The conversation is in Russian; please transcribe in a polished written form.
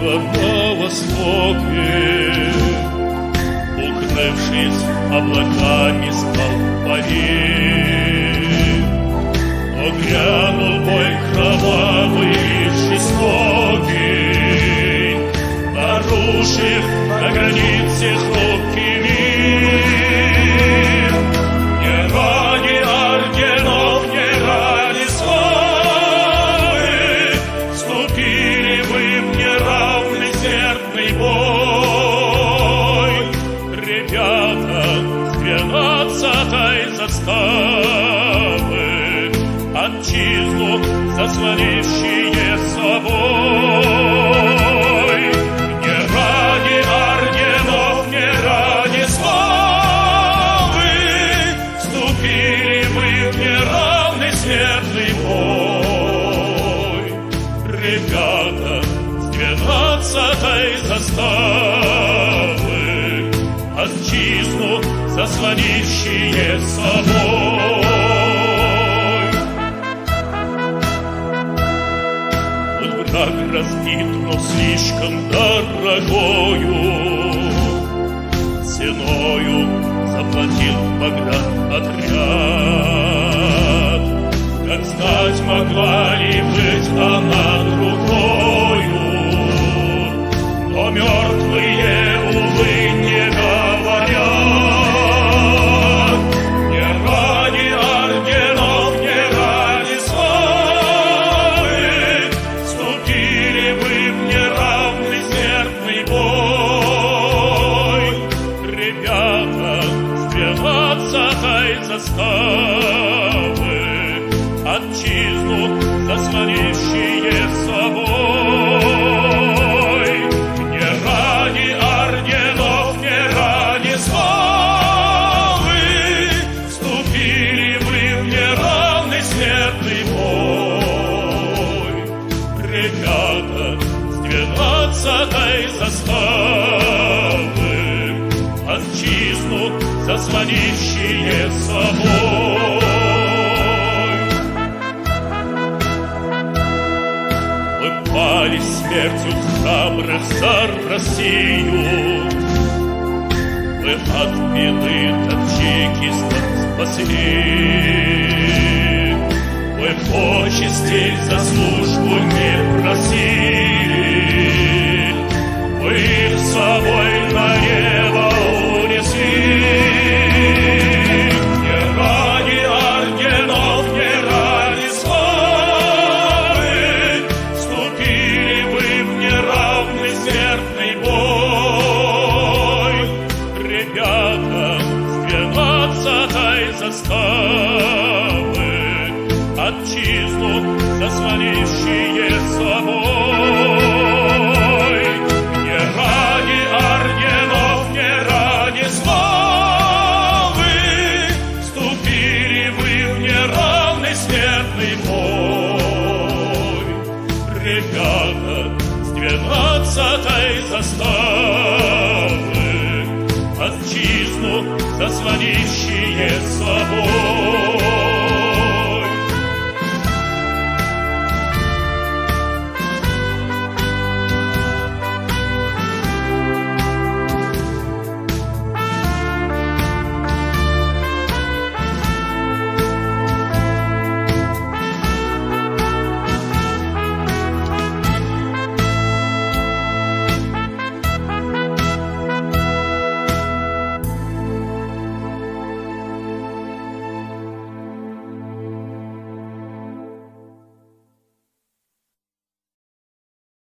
Отечества на востоке, укрывшись облаками, спал парень. Но грянул бой кровавый и жестокий, нарушив на границе хрупкий мир. Не ради орденов, не ради славы вступили вы в неравный смертный бой. Ребята с 12-й заставы, отчизну заслонившие собой. Не ради орденов, не ради славы вступили вы в неравный смертный бой. Ребята с 12-й заставы, отчизну заслонившие собой. Враг разбит, но слишком дорогою ценою заплатил погранотряд. Как знать, могла ли быть она другою, но мертвые, увы, не говорят. Не ради орденов, не ради славы вступили вы в неравный смертный бой. Ребята с 12-й заставы, отчизну заслонившие собой. Не ради орденов, не ради славы вступили вы в неравный смертный бой. Ребята с 12-й заставы, отчизну заслонившие собой. Вы пали смертью храбрых за Россию, вы от беды таджикистан спасли. Вы почестей за службу не просили, вы их с собой на небо унесли. Не ради орденов, не ради славы вступили вы в неравный смертный бой. Ребята с 12-й заставы, отчизну заслонившие собой. Не ради орденов, не ради славы вступили вы в неравный смертный бой. Ребята с 12-й заставы, отчизну заслонившие собой.